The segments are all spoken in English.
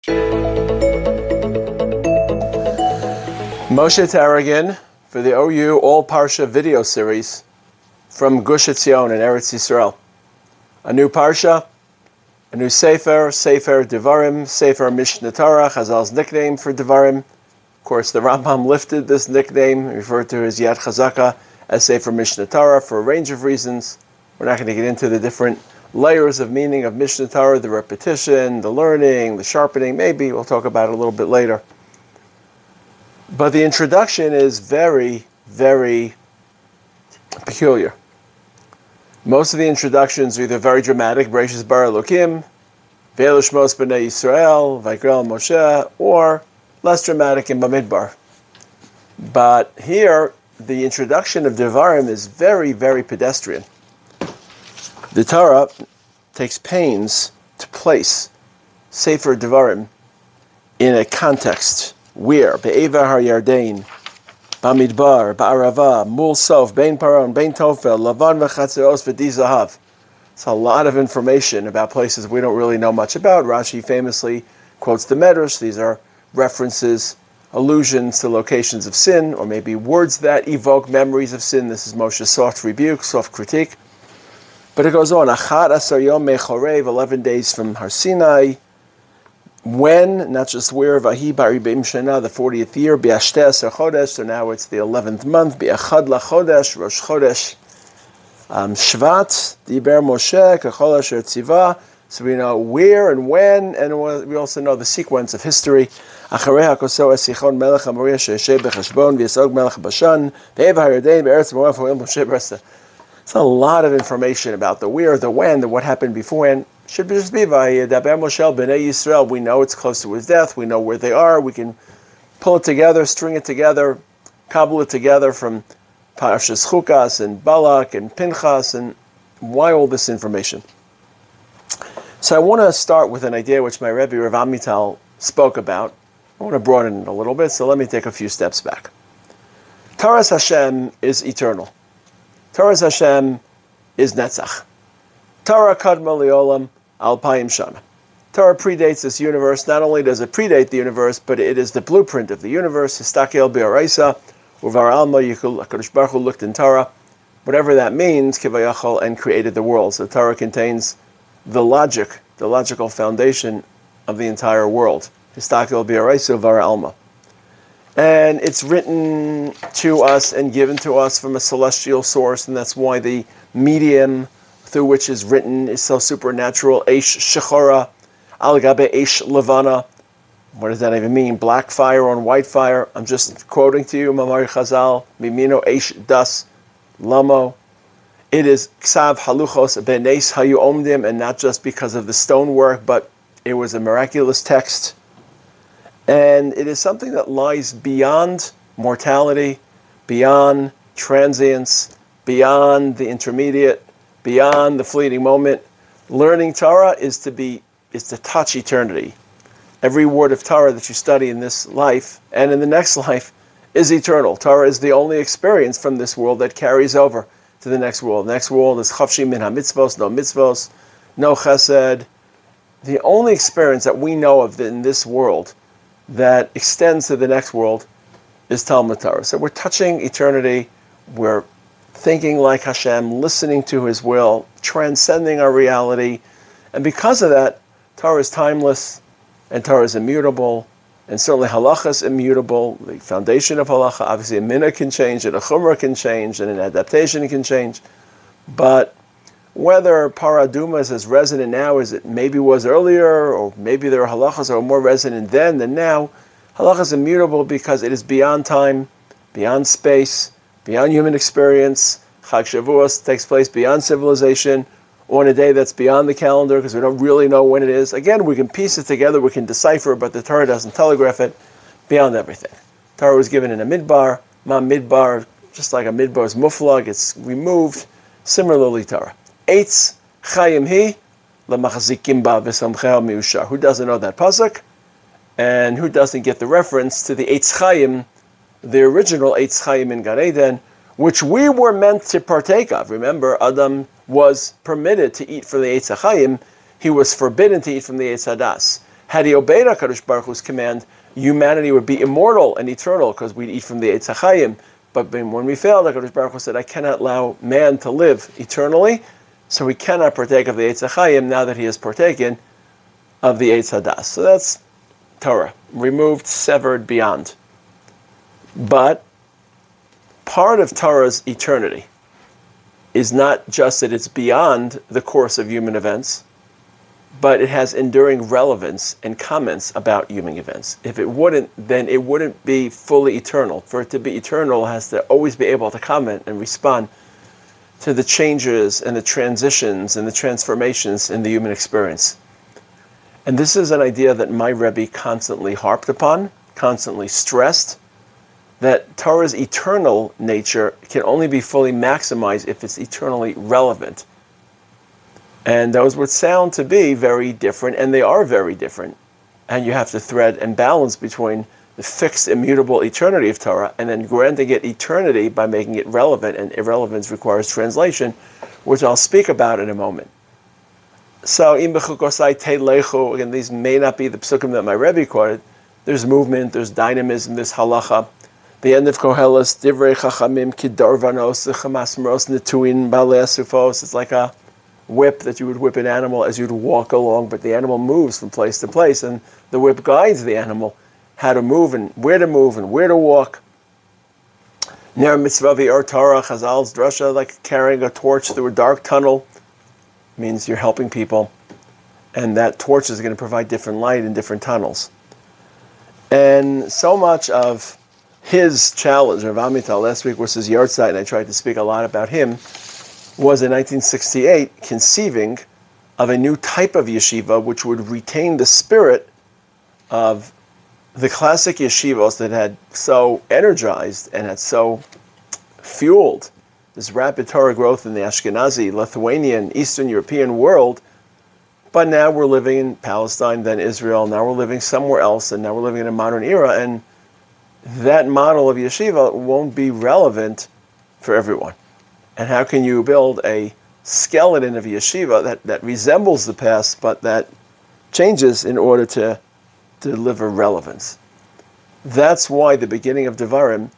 Moshe Taragin for the OU All Parsha video series from Gush Etzion in Eretz Yisrael. A new Parsha, a new Sefer Devarim, Sefer Mishnah Torah, Chazal's nickname for Devarim. Of course, the Rambam lifted this nickname, referred to his Yad Chazaka as Sefer Mishnah Torah for a range of reasons. We're not going to get into the different layers of meaning of Mishnah Torah, the repetition, the learning, the sharpening. Maybe we'll talk about it a little bit later. But the introduction is very, very peculiar. Most of the introductions are either very dramatic, Bereshis bara Elokim, Ve'elu Shmos b'nei Yisrael, Vayikra Moshe, or less dramatic in Bamidbar. But here, the introduction of Devarim is very, very pedestrian. The Torah takes pains to place Sefer Devarim in a context. Where? Be'eva har Yardain, Bamidbar, Ba'arava, Mul Sof, Bein Paron, Bein Tofel, Lavan v'chatzeros v'di Zahav. It's a lot of information about places we don't really know much about. Rashi famously quotes the Medrash. These are references, allusions to locations of sin, or maybe words that evoke memories of sin. This is Moshe's soft rebuke, soft critique. But it goes on, Achad Asar Yom Mechorev, 11 days from Har Sinai. When, not just where, Vahi Bari Beim Shana, the 40th year, Bi'ashteh Asar Chodesh, so now it's the 11th month, Bi'achad LaChodesh, Rosh Chodesh, Shvat, Diber Moshe, Kachol Asher Tzivah, so we know where and when, and we also know the sequence of history. Acharei HaKoso Esichon Melech HaMoriah She'esheh B'Cheshbon, V'yesog Melech Bashan, Ve'ev HaYardein, Be'eretz Moav Ha'oel Moshe B'Resta. It's a lot of information about the where, the when, the what happened beforehand. Should just be Vayedaber Moshe b'nei Yisrael. We know it's close to his death. We know where they are. We can pull it together, string it together, cobble it together from Parashas Chukas and Balak and Pinchas, and why all this information? So I want to start with an idea which my Rebbe Rav Amital spoke about. I want to broaden it a little bit, so let me take a few steps back. Torah's Hashem is eternal. Torah's Hashem is Netzach. Torah kadma li'olam alpayim shana. Torah predates this universe. Not only does it predate the universe, but it is the blueprint of the universe. Histakel bi'araisa, uvar alma yikul HaKadosh Baruch Hu looked in Torah, whatever that means, kivayachol, and created the world. So Torah contains the logical foundation of the entire world. Histakel bi'araisa, uvar alma. And it's written to us and given to us from a celestial source, and that's why the medium through which is written is so supernatural. Eish shechora, al gabe eish levana. What does that even mean? Black fire on white fire. I'm just quoting to you, Mamar Chazal, mimino eish das lamo. It is ksav haluchos benes hayu omdim, and not just because of the stonework, but it was a miraculous text. And it is something that lies beyond mortality, beyond transience, beyond the intermediate, beyond the fleeting moment. Learning Torah is to touch eternity. Every word of Torah that you study in this life and in the next life is eternal. Torah is the only experience from this world that carries over to the next world. The next world is chavshi min ha-mitzvos, no mitzvos, no chesed. The only experience that we know of in this world that extends to the next world is Talmud Torah. So we're touching eternity. We're thinking like Hashem, listening to His will, transcending our reality. And because of that, Torah is timeless, and Torah is immutable, and certainly halacha is immutable. The foundation of halacha, obviously a minhag can change, and a chumrah can change, and an adaptation can change. But whether paraduma is as resonant now as it maybe was earlier, or maybe there are halachas that are more resonant then than now, halacha is immutable because it is beyond time, beyond space, beyond human experience. Chag Shavuos takes place beyond civilization, on a day that's beyond the calendar because we don't really know when it is. Again, we can piece it together, we can decipher, but the Torah doesn't telegraph it, beyond everything. Torah was given in a midbar, ma midbar, just like a midbar is muflag, it's removed. Similarly, Torah. Eitz chayim hi lemachzikim ba v'samcheh miushar. Who doesn't know that pasuk? And who doesn't get the reference to the Eitz Chayim, the original Eitz Chayim in Gan Eden, which we were meant to partake of. Remember, Adam was permitted to eat from the Eitz Chayim. He was forbidden to eat from the Eitz Hadas. Had he obeyed HaKadosh Baruch Hu's command, humanity would be immortal and eternal because we'd eat from the Eitz HaChaim. But when we failed, HaKadosh Baruch Hu said, I cannot allow man to live eternally, so he cannot partake of the Eitz HaChaim now that he has partaken of the Eitz HaDas. So that's Torah, removed, severed, beyond. But part of Torah's eternity is not just that it's beyond the course of human events, but it has enduring relevance and comments about human events. If it wouldn't, then it wouldn't be fully eternal. For it to be eternal, it has to always be able to comment and respond to the changes and the transitions and the transformations in the human experience. And this is an idea that my Rebbe constantly harped upon, constantly stressed, that Torah's eternal nature can only be fully maximized if it's eternally relevant. And those would sound to be very different, and they are very different. And you have to thread and balance between the fixed, immutable eternity of Torah and then granting it eternity by making it relevant, and irrelevance requires translation, which I'll speak about in a moment. So, again, these may not be the psukim that my Rebbe quoted. There's movement, there's dynamism, there's halacha. The end of Koheles, Divrei Chachamim, Kidorvanos, Chamasmeros, Netuin, Balei Asufos. It's like a whip that you would whip an animal as you'd walk along, but the animal moves from place to place, and the whip guides the animal how to move and where to walk. Ner mitzvah v'or Torah, Chazal's drasha, like carrying a torch through a dark tunnel, means you're helping people, and that torch is going to provide different light in different tunnels. And so much of his challenge, Rav Amital, last week was his yard site, and I tried to speak a lot about him, was in 1968 conceiving of a new type of yeshiva which would retain the spirit of the classic yeshivos that had so energized and had so fueled this rapid Torah growth in the Ashkenazi, Lithuanian, Eastern European world. But now we're living in Palestine, then Israel, now we're living somewhere else, and now we're living in a modern era, and that model of yeshiva won't be relevant for everyone. And how can you build a skeleton of yeshiva that resembles the past, but that changes in order to deliver relevance? That's why the beginning of Devarim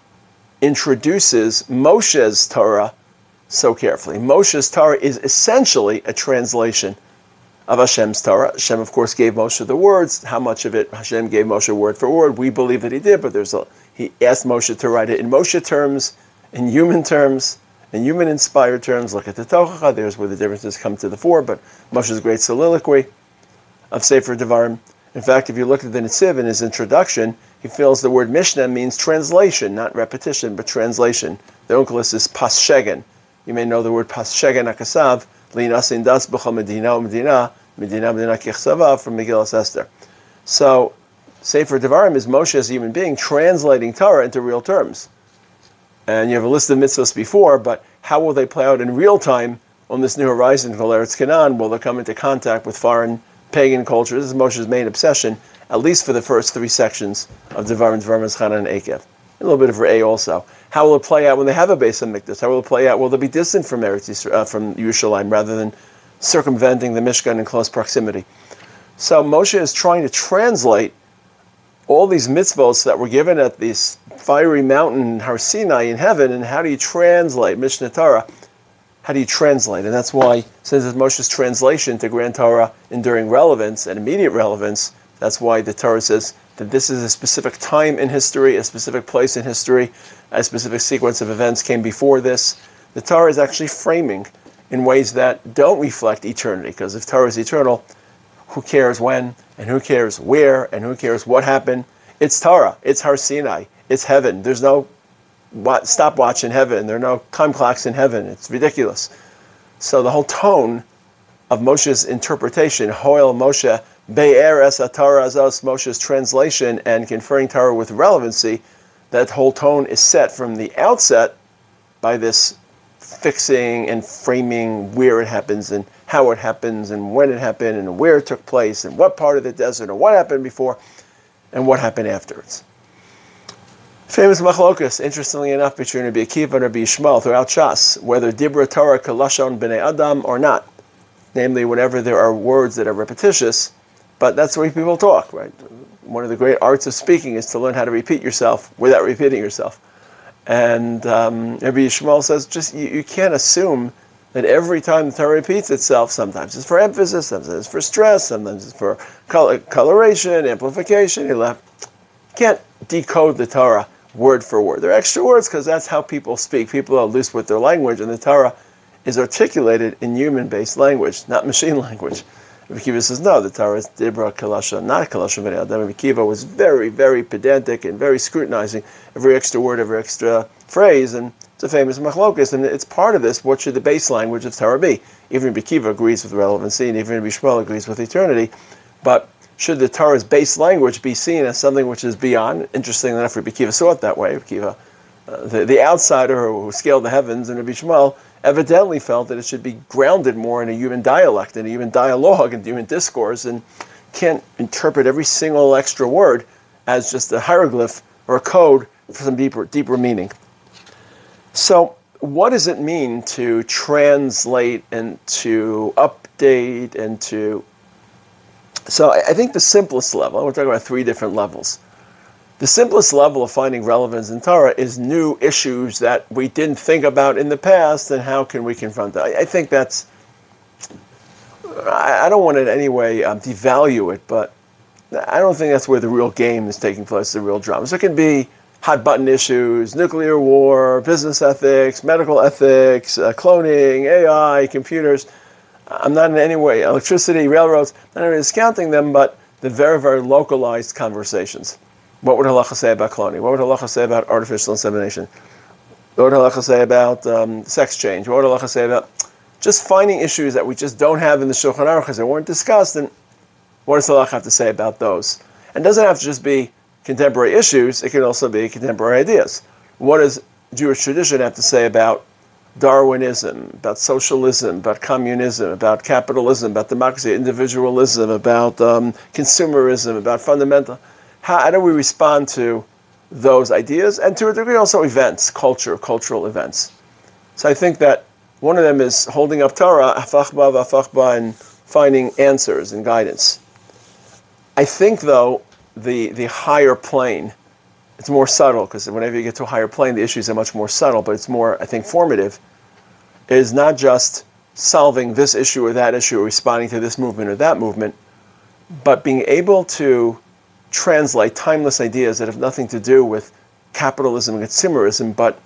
introduces Moshe's Torah so carefully. Moshe's Torah is essentially a translation of Hashem's Torah. Hashem, of course, gave Moshe the words. How much of it Hashem gave Moshe word for word? We believe that he did, but he asked Moshe to write it in Moshe terms, in human terms, in human-inspired terms. Look at the Tochacha. There's where the differences come to the fore, but Moshe's great soliloquy of Sefer Devarim. In fact, if you look at the Netziv in his introduction, he feels the word Mishnah means translation, not repetition, but translation. The Onkelos is Paschegen. You may know the word Paschegen Akasav, Linasin Das B'chol Medina Medina, Medina Medina Kichsava from Megillas Esther. So, Sefer Devarim is Moshe as a human being translating Torah into real terms. And you have a list of mitzvahs before, but how will they play out in real time on this new horizon called Eretz Canaan? Will they come into contact with foreign pagan culture? This is Moshe's main obsession, at least for the first three sections of Devarim, Zchanan, and Ekev. A little bit of Re'eh also. How will it play out when they have a Beis HaMikdash? How will it play out? Will they be distant from from Yerushalayim rather than circumventing the Mishkan in close proximity? So Moshe is trying to translate all these mitzvos that were given at this fiery mountain, Har Sinai in heaven, and how do you translate Mishnah Torah? How do you translate? And that's why, since it's Moshe's translation to grant Torah enduring relevance and immediate relevance, that's why the Torah says that this is a specific time in history, a specific place in history, a specific sequence of events came before this. The Torah is actually framing in ways that don't reflect eternity, because if Torah is eternal, who cares when, and who cares where, and who cares what happened? It's Torah, it's Har Sinai, it's heaven. There's no stopwatch in heaven, there are no time clocks in heaven. It's ridiculous. So the whole tone of Moshe's interpretation, Hoel Moshe, Be'er es Torah azos, Moshe's translation and conferring Torah with relevancy, that whole tone is set from the outset by this fixing and framing where it happens and how it happens and when it happened and where it took place and what part of the desert and what happened before and what happened afterwards. Famous machlokas, interestingly enough, between Rabbi Akiva and Rabbi Yishmael throughout Shas, whether Dibra Torah kalashon b'nei Adam or not. Namely, whenever there are words that are repetitious, But that's the way people talk, right? One of the great arts of speaking is to learn how to repeat yourself without repeating yourself. And Rabbi Yishmael says, you can't assume that every time the Torah repeats itself, sometimes it's for emphasis, sometimes it's for stress, sometimes it's for coloration, amplification. You can't decode the Torah word for word. There are extra words because that's how people speak. People are loose with their language, and the Torah is articulated in human-based language, not machine language. Rabbi Akiva says, no, the Torah is Dibra Kalasha, not Kalasha B'nei Adam. Rabbi Akiva was very, very pedantic and very scrutinizing every extra word, every extra phrase, and it's a famous machlokas, and it's part of this. What should the base language of Torah be? Even Rabbi Akiva agrees with relevancy, and even Rabbi Yishmael agrees with eternity, but should the Torah's base language be seen as something which is beyond? Interestingly enough, Rabbi Akiva saw it that way. Rabbi Akiva, the outsider who scaled the heavens, and Rabbi Yishmael evidently felt that it should be grounded more in a human dialect, in a human dialogue, and human discourse, and can't interpret every single extra word as just a hieroglyph or a code for some deeper meaning. So what does it mean to translate and to update and to... So I think the simplest level, we're talking about 3 different levels. The simplest level of finding relevance in Torah is new issues that we didn't think about in the past, and how can we confront that? I think that's... I don't want to in any way devalue it, but I don't think that's where the real game is taking place, the real drama. So it can be hot-button issues, nuclear war, business ethics, medical ethics, cloning, AI, computers. I'm not in any way, electricity, railroads, I'm not even discounting them, but the very, very localized conversations. What would halacha say about cloning? What would halacha say about artificial insemination? What would halacha say about sex change? What would halacha say about just finding issues that we just don't have in the Shulchan Aruch because they weren't discussed, and what does halacha have to say about those? And it doesn't have to just be contemporary issues, it can also be contemporary ideas. What does Jewish tradition have to say about Darwinism, about socialism, about communism, about capitalism, about democracy, individualism, about consumerism, about fundamental... How do we respond to those ideas? And to a degree also events, cultural events. So I think that one of them is holding up Torah, and finding answers and guidance. I think, though, the higher plane, it's more subtle, because whenever you get to a higher plane, the issues are much more subtle, but it's more, I think, formative, is not just solving this issue or that issue, or responding to this movement or that movement, but being able to translate timeless ideas that have nothing to do with capitalism and consumerism, but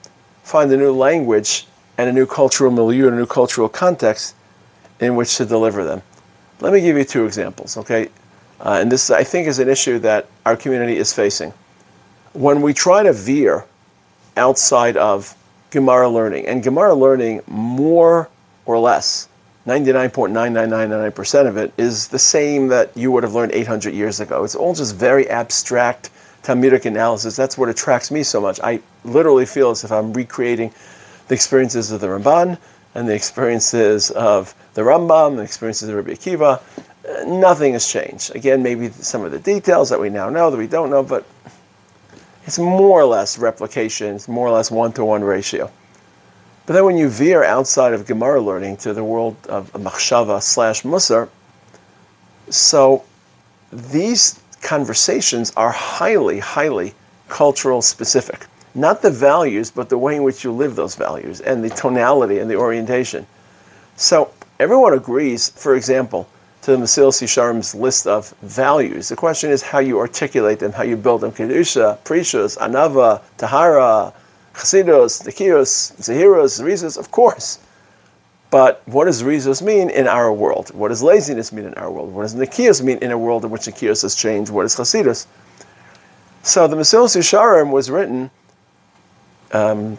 find a new language and a new cultural milieu and a new cultural context in which to deliver them. Let me give you 2 examples, okay? And this, I think, is an issue that our community is facing. When we try to veer outside of Gemara learning, and Gemara learning more or less, 99.9999% of it is the same that you would have learned 800 years ago. It's all just very abstract Talmudic analysis. That's what attracts me so much. I literally feel as if I'm recreating the experiences of the Ramban and the experiences of the Rambam, the experiences of Rabbi Akiva. Nothing has changed. Again, maybe some of the details that we now know that we don't know, but it's more or less replication. It's more or less 1-to-1 ratio. But then when you veer outside of Gemara learning to the world of machshava / musar, so these conversations are highly, highly cultural specific. Not the values, but the way in which you live those values, and the tonality and the orientation. So everyone agrees, for example, to the Mesilas Yesharim's list of values. The question is how you articulate them, how you build them. Kedusha, Precious, Anava, Tahara, Chasidus, Nikios, Zahiros, Rizos, of course. But what does Rizos mean in our world? What does laziness mean in our world? What does Nikios mean in a world in which Nikios has changed? What is Chasidus? So the Mesilas Yesharim was written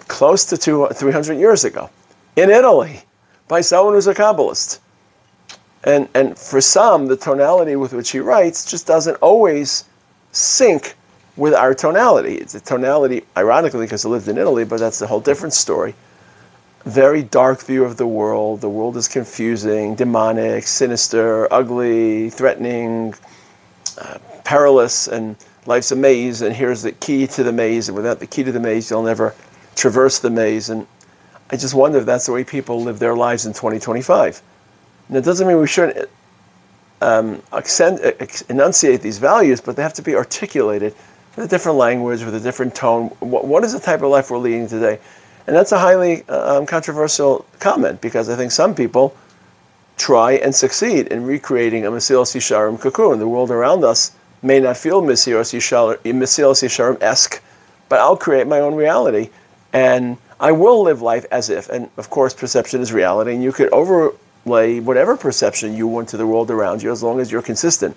close to 300 years ago in Italy by someone who's a Kabbalist. And for some, the tonality with which he writes just doesn't always sync with our tonality. It's a tonality, ironically, because he lived in Italy, but that's a whole different story. Very dark view of the world. The world is confusing, demonic, sinister, ugly, threatening, perilous, and life's a maze, and here's the key to the maze, and without the key to the maze, you'll never traverse the maze. And I just wonder if that's the way people live their lives in 2025. And it doesn't mean we shouldn't. enunciate these values, but they have to be articulated with a different language, with a different tone. What is the type of life we're leading today? And that's a highly controversial comment, because I think some people try and succeed in recreating a Mesilas Yesharim cocoon. The world around us may not feel Mesilas Yesharim-esque, but I'll create my own reality, and I will live life as if. And of course, perception is reality, and you could overlay whatever perception you want to the world around you, as long as you're consistent.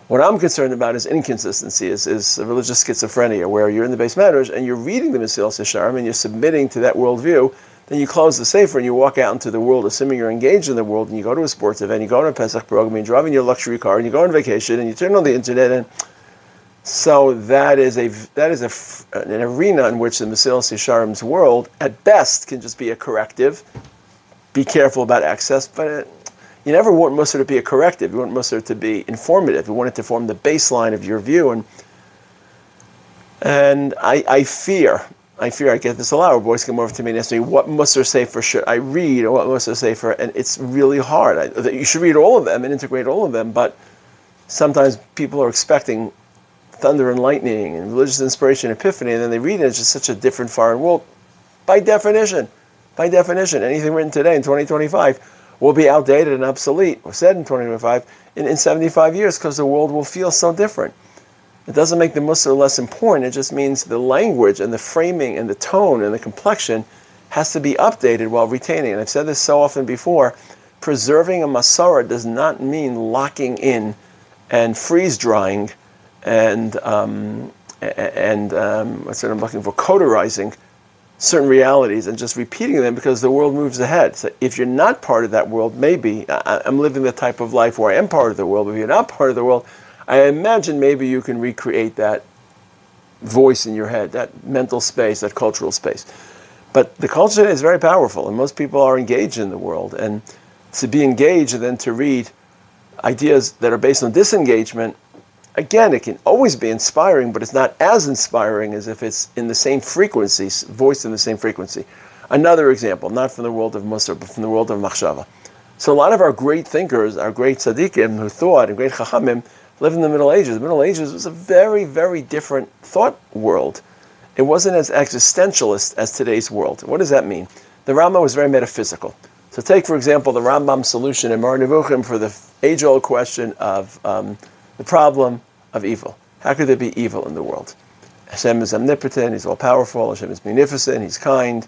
What I'm concerned about is inconsistency, is religious schizophrenia, where you're in the base matters and you're reading the Mesilas Yesharim and you're submitting to that worldview. Then you close the sefer and you walk out into the world, assuming you're engaged in the world, and you go to a sports event, you go to a Pesach program, you drive in your luxury car, and you go on vacation, and you turn on the internet, and so that is an arena in which the Mesilas Yesharim's world, at best, can just be a corrective. Be careful about excess, but you never want Musar to be a corrective. You want Musar to be informative. You want it to form the baseline of your view, and I fear I get this a lot, where boys come over to me and ask me, what Musar sefer should I read, or what Musar sefer, and it's really hard. You should read all of them and integrate all of them, but sometimes people are expecting thunder and lightning and religious inspiration, epiphany, and then they read it, it's just such a different foreign world. By definition, anything written today in 2025 will be outdated and obsolete, or said in 2025, in 75 years, because the world will feel so different. It doesn't make the Musar less important. It just means the language and the framing and the tone and the complexion has to be updated while retaining. And I've said this so often before, preserving a Masara does not mean locking in and freeze-drying and what's what I'm looking for, cauterizing certain realities and just repeating them because the world moves ahead. So if you're not part of that world, maybe, I'm living the type of life where I am part of the world, but if you're not part of the world, I imagine maybe you can recreate that voice in your head, that mental space, that cultural space. But the culture is very powerful, and most people are engaged in the world. And to be engaged and then to read ideas that are based on disengagement, again, it can always be inspiring, but it's not as inspiring as if it's in the same frequency, voiced in the same frequency. Another example, not from the world of Musar, but from the world of Machshava. So a lot of our great thinkers, our great tzaddikim who thought, and great chachamim, lived in the Middle Ages. The Middle Ages was a very, very different thought world. It wasn't as existentialist as today's world. What does that mean? The Rambam was very metaphysical. So take, for example, the Rambam's solution in Mar Nevuchim for the age-old question of the problem of evil. How could there be evil in the world? Hashem is omnipotent, He's all-powerful, Hashem is magnificent, He's kind.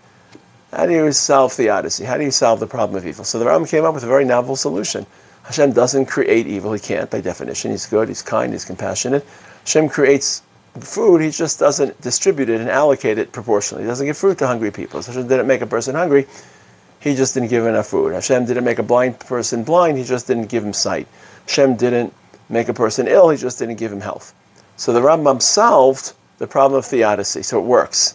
How do you solve theodicy? How do you solve the problem of evil? So the Rambam came up with a very novel solution. Hashem doesn't create evil. He can't, by definition. He's good, He's kind, He's compassionate. Hashem creates food, He just doesn't distribute it and allocate it proportionally. He doesn't give food to hungry people. So Hashem didn't make a person hungry, He just didn't give enough food. Hashem didn't make a blind person blind, He just didn't give him sight. Hashem didn't make a person ill, He just didn't give him health. So the Rambam solved the problem of theodicy, so it works.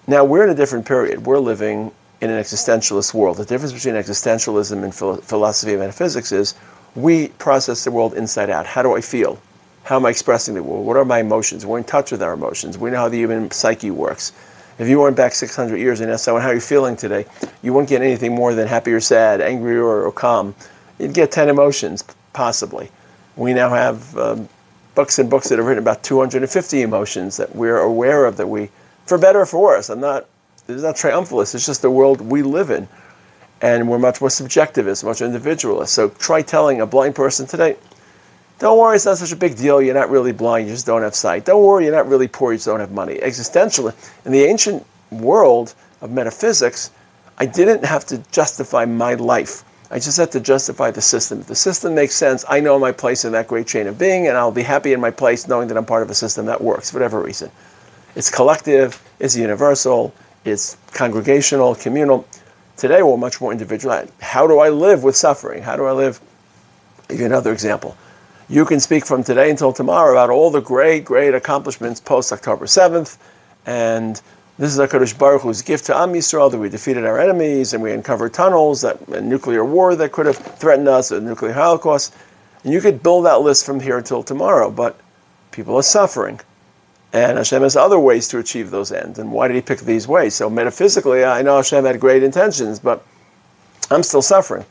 Now we're in a different period. We're living in an existentialist world. The difference between existentialism and philosophy and metaphysics is we process the world inside out. How do I feel? How am I expressing the world? What are my emotions? We're in touch with our emotions. We know how the human psyche works. If you went back 600 years and asked someone, how are you feeling today? You wouldn't get anything more than happy or sad, angry or calm. You'd get 10 emotions, possibly. We now have books and books that have written about 250 emotions that we're aware of, that we, for better or for worse, it's not triumphalist, it's just the world we live in. And we're much more subjectivist, much individualist. So try telling a blind person today, don't worry, it's not such a big deal, you're not really blind, you just don't have sight. Don't worry, you're not really poor, you just don't have money. Existentially, in the ancient world of metaphysics, I didn't have to justify my life. I just have to justify the system. If the system makes sense, I know my place in that great chain of being, and I'll be happy in my place knowing that I'm part of a system that works, for whatever reason. It's collective, it's universal, it's congregational, communal. Today we're much more individual. How do I live with suffering? How do I live? I'll give you another example. You can speak from today until tomorrow about all the great, great accomplishments post-October 7th, and this is HaKadosh Baruch Hu's gift to Am Yisrael, that we defeated our enemies, and we uncovered tunnels, a nuclear war that could have threatened us, a nuclear holocaust. And you could build that list from here until tomorrow, but people are suffering. And Hashem has other ways to achieve those ends. And why did He pick these ways? So metaphysically, I know Hashem had great intentions, but I'm still suffering.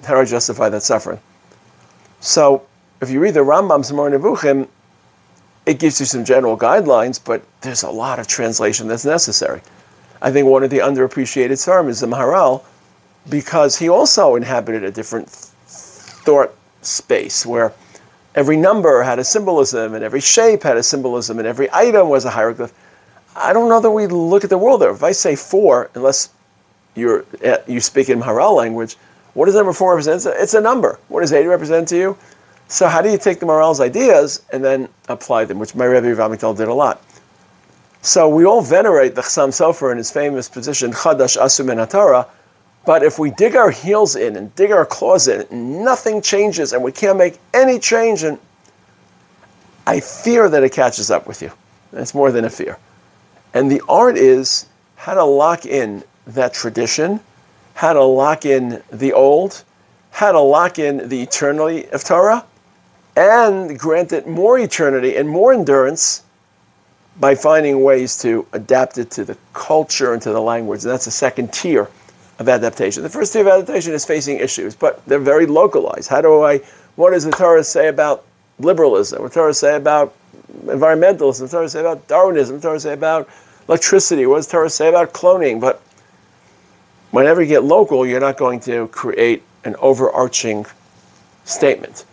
How do I justify that suffering? So if you read the Rambam's Moreh Nevuchim, it gives you some general guidelines, but there's a lot of translation that's necessary. I think one of the underappreciated Svarim is the Maharal, because he also inhabited a different thought space where every number had a symbolism and every shape had a symbolism and every item was a hieroglyph. I don't know that we look at the world there. If I say 4, unless you speak in Maharal language, what does number 4 represent? It's a number. What does 8 represent to you? So how do you take the Maharal's ideas and then apply them, which my Rebbe Rav Amital did a lot. So we all venerate the Chassam Sofer in his famous position, Chadash Asu Min HaTorah, but if we dig our heels in and dig our claws in, and nothing changes and we can't make any change, and I fear that it catches up with you. It's more than a fear. And the art is how to lock in that tradition, how to lock in the old, how to lock in the eternity of Torah, and grant it more eternity and more endurance by finding ways to adapt it to the culture and to the language. And that's the second tier of adaptation. The first tier of adaptation is facing issues, but they're very localized. What does the Torah say about liberalism? What does the Torah say about environmentalism? What does the Torah say about Darwinism? What does the Torah say about electricity? What does the Torah say about cloning? But whenever you get local, you're not going to create an overarching statement.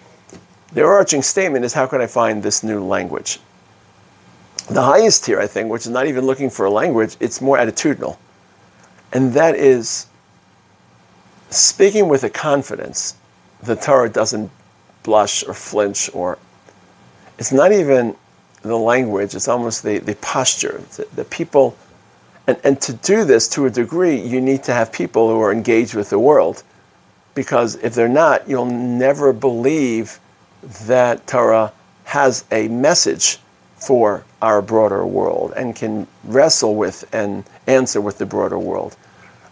The overarching statement is, how can I find this new language? The highest tier, I think, which is not even looking for a language, it's more attitudinal. And that is speaking with a confidence. The Torah doesn't blush or flinch, or it's not even the language, it's almost the posture, the people. And to do this to a degree, you need to have people who are engaged with the world. Because if they're not, you'll never believe that Torah has a message for our broader world and can wrestle with and answer with the broader world.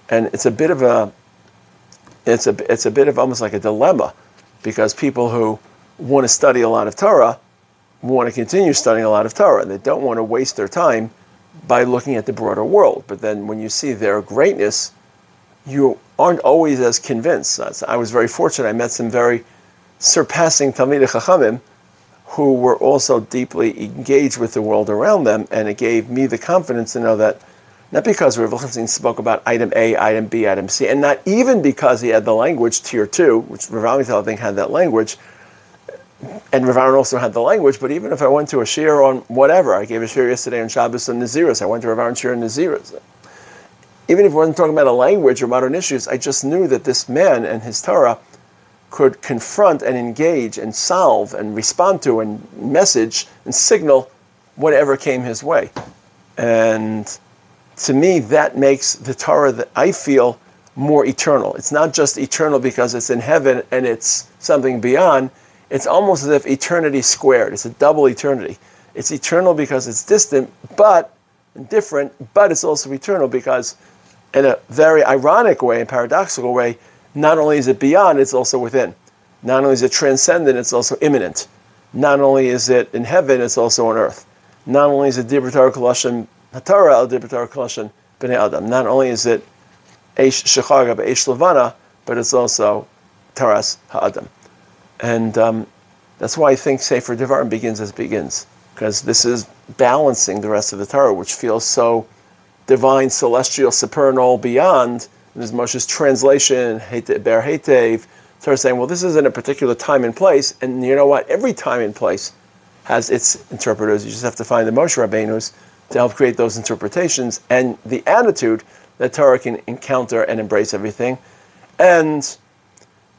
And it's a bit of almost like a dilemma, because people who want to study a lot of Torah want to continue studying a lot of Torah. They don't want to waste their time by looking at the broader world. But then when you see their greatness, you aren't always as convinced. I was very fortunate. I met some very surpassing Talmidei Chachamim who were also deeply engaged with the world around them, and it gave me the confidence to know that, not because Rav Lichtenstein spoke about item A, item B, item C, and not even because he had the language, tier 2, which Rav Amital, I think, had that language, and Rav Aaron also had the language, but even if I went to a shir on whatever, I gave a shir yesterday on Shabbos on Naziris, I went to Rav Aaron's shir on Naziris. Even if we wasn't talking about a language or modern issues, I just knew that this man and his Torah could confront and engage and solve and respond to and message and signal whatever came his way. And to me, that makes the Torah, that I feel, more eternal. It's not just eternal because it's in heaven and it's something beyond. It's almost as if eternity squared. It's a double eternity. It's eternal because it's distant, but different, but it's also eternal because, in a very ironic way and paradoxical way, not only is it beyond, it's also within. Not only is it transcendent, it's also immanent. Not only is it in heaven, it's also on earth. Not only is it Dibur Torah Kolashon HaTorah, El Dibur Torah Kolashon Bnei Adam. Not only is it Eish Shechaga Eish Levana, but it's also Taras HaAdam. And that's why I think Sefer Devarim begins as it begins, because this is balancing the rest of the Torah, which feels so divine, celestial, supernal, beyond. There's Moshe's translation, Ber Heitev, Torah saying, well, this isn't a particular time and place, and you know what? Every time and place has its interpreters. You just have to find the Moshe Rabbeinus to help create those interpretations and the attitude that Torah can encounter and embrace everything, and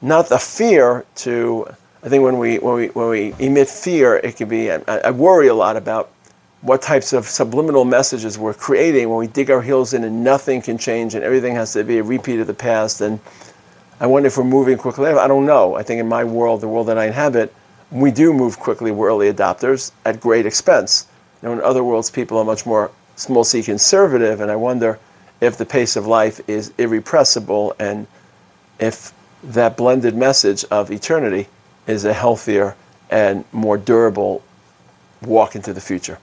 not the fear to. I think when we emit fear, it can be. I worry a lot about what types of subliminal messages we're creating when we dig our heels in and nothing can change and everything has to be a repeat of the past. And I wonder if we're moving quickly. I don't know. I think in my world, the world that I inhabit, we do move quickly. We're early adopters at great expense. In other worlds, people are much more small c conservative, and I wonder if the pace of life is irrepressible and if that blended message of eternity is a healthier and more durable walk into the future.